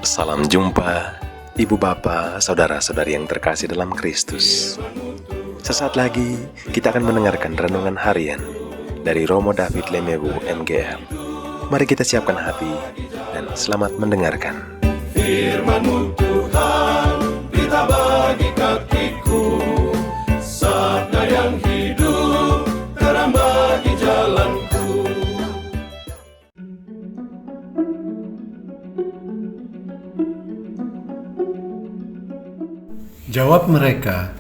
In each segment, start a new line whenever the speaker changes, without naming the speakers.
Salam jumpa, Ibu Bapa, Saudara-saudari yang terkasih dalam Kristus. Sesaat lagi kita akan mendengarkan renungan harian dari Romo David Lemewu MGR. Mari kita siapkan hati dan selamat mendengarkan.
Firman-Mu Tuhan, berita bagi kakiku, sabda yang hidup, terang bagi jalanku.
Jawab mereka,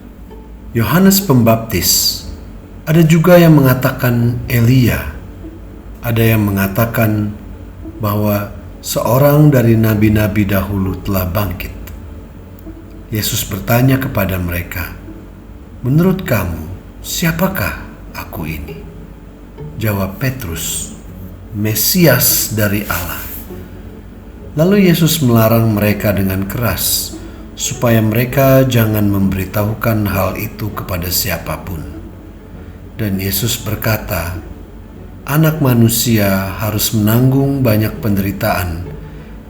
Yohanes Pembaptis. Ada juga yang mengatakan Elia. Ada yang mengatakan bahwa seorang dari nabi-nabi dahulu telah bangkit. Yesus bertanya kepada mereka, menurut kamu, siapakah aku ini? Jawab Petrus, Mesias dari Allah. Lalu Yesus melarang mereka dengan keras, supaya mereka jangan memberitahukan hal itu kepada siapapun. Dan Yesus berkata, Anak manusia harus menanggung banyak penderitaan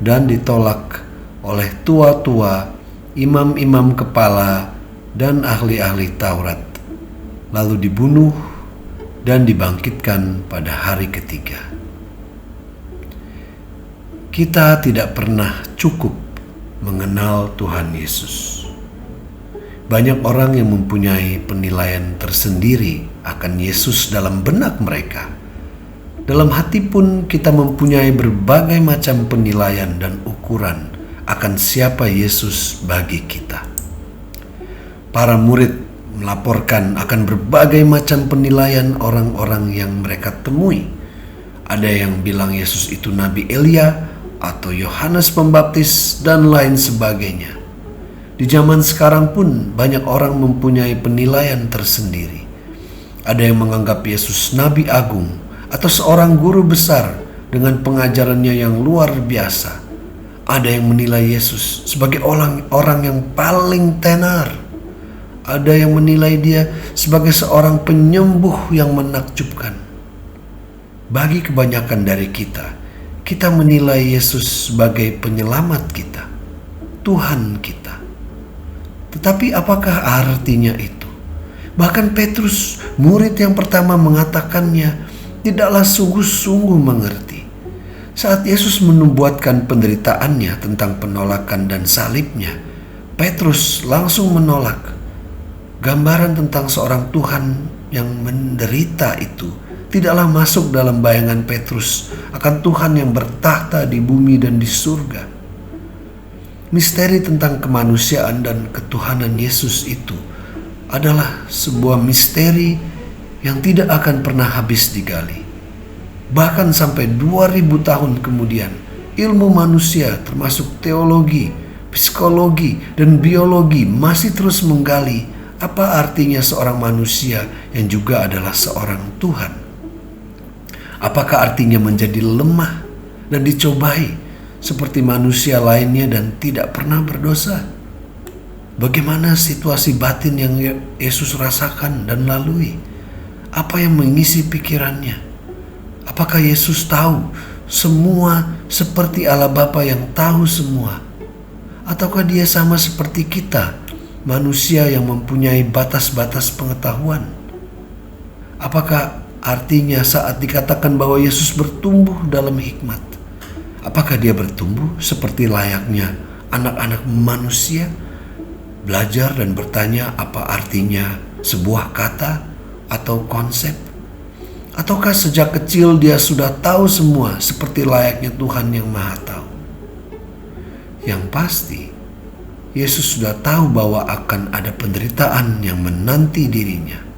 dan ditolak oleh tua-tua, imam-imam kepala, dan ahli-ahli Taurat, lalu dibunuh dan dibangkitkan pada hari ketiga. Kita tidak pernah cukup mengenal Tuhan Yesus. Banyak orang yang mempunyai penilaian tersendiri akan Yesus dalam benak mereka. Dalam hati pun kita mempunyai berbagai macam penilaian dan ukuran akan siapa Yesus bagi kita. Para murid melaporkan akan berbagai macam penilaian orang-orang yang mereka temui. Ada yang bilang Yesus itu Nabi Elia atau Yohanes Pembaptis dan lain sebagainya. Di zaman sekarang pun banyak orang mempunyai penilaian tersendiri. Ada yang menganggap Yesus Nabi Agung atau seorang guru besar dengan pengajarannya yang luar biasa. Ada yang menilai Yesus sebagai orang yang paling tenar. Ada yang menilai dia sebagai seorang penyembuh yang menakjubkan. Bagi kebanyakan dari kita menilai Yesus sebagai penyelamat kita, Tuhan kita. Tetapi apakah artinya itu? Bahkan Petrus, murid yang pertama mengatakannya, tidaklah sungguh-sungguh mengerti. Saat Yesus menubuatkan penderitaannya tentang penolakan dan salibnya, Petrus langsung menolak. Gambaran tentang seorang Tuhan yang menderita itu tidaklah masuk dalam bayangan Petrus akan Tuhan yang bertahta di bumi dan di surga. Misteri tentang kemanusiaan dan ketuhanan Yesus itu adalah sebuah misteri yang tidak akan pernah habis digali. Bahkan sampai 2000 tahun kemudian, ilmu manusia termasuk teologi, psikologi, dan biologi masih terus menggali apa artinya seorang manusia yang juga adalah seorang Tuhan. Apakah artinya menjadi lemah dan dicobai seperti manusia lainnya dan tidak pernah berdosa? Bagaimana situasi batin yang Yesus rasakan dan lalui? Apa yang mengisi pikirannya? Apakah Yesus tahu semua seperti Allah Bapa yang tahu semua? Ataukah dia sama seperti kita, manusia yang mempunyai batas-batas pengetahuan? Apakah artinya saat dikatakan bahwa Yesus bertumbuh dalam hikmat, apakah dia bertumbuh seperti layaknya anak-anak manusia, belajar dan bertanya apa artinya sebuah kata atau konsep? Ataukah sejak kecil dia sudah tahu semua seperti layaknya Tuhan yang Maha Tahu? Yang pasti, Yesus sudah tahu bahwa akan ada penderitaan yang menanti dirinya.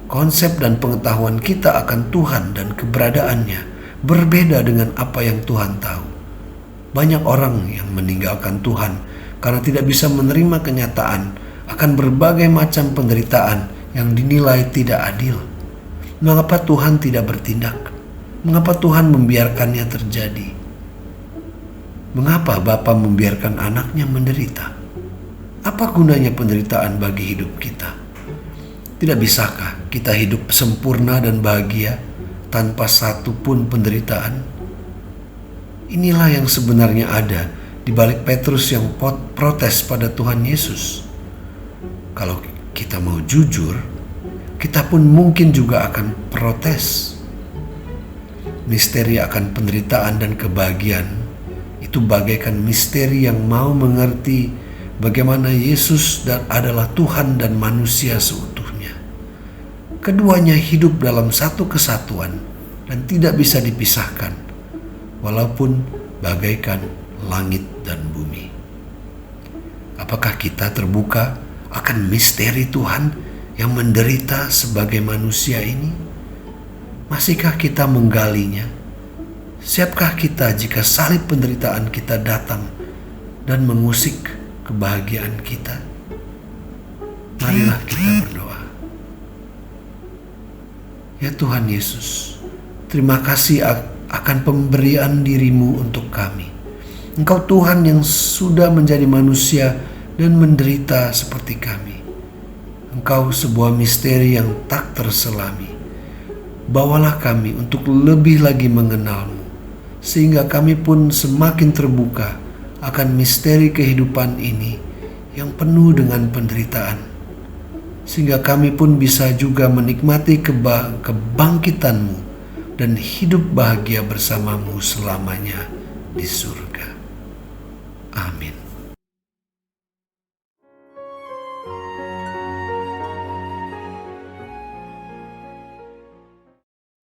Konsep dan pengetahuan kita akan Tuhan dan keberadaannya berbeda dengan apa yang Tuhan tahu. Banyak orang yang meninggalkan Tuhan karena tidak bisa menerima kenyataan akan berbagai macam penderitaan yang dinilai tidak adil. Mengapa Tuhan tidak bertindak? Mengapa Tuhan membiarkannya terjadi? Mengapa Bapa membiarkan anaknya menderita? Apa gunanya penderitaan bagi hidup kita? Tidak bisakah kita hidup sempurna dan bahagia tanpa satu pun penderitaan? Inilah yang sebenarnya ada di balik Petrus yang protes pada Tuhan Yesus. Kalau kita mau jujur, kita pun mungkin juga akan protes. Misteri akan penderitaan dan kebahagiaan itu bagaikan misteri yang mau mengerti bagaimana Yesus adalah Tuhan dan manusia seutuhnya. Keduanya hidup dalam satu kesatuan dan tidak bisa dipisahkan, walaupun bagaikan langit dan bumi. Apakah kita terbuka akan misteri Tuhan yang menderita sebagai manusia ini? Masihkah kita menggalinya? Siapkah kita jika salib penderitaan kita datang dan mengusik kebahagiaan kita? Marilah kita berdoa. Ya Tuhan Yesus, terima kasih akan pemberian dirimu untuk kami. Engkau Tuhan yang sudah menjadi manusia dan menderita seperti kami. Engkau sebuah misteri yang tak terselami. Bawalah kami untuk lebih lagi mengenalmu, sehingga kami pun semakin terbuka akan misteri kehidupan ini yang penuh dengan penderitaan, sehingga kami pun bisa juga menikmati kebangkitanmu dan hidup bahagia bersamamu selamanya di surga. Amin.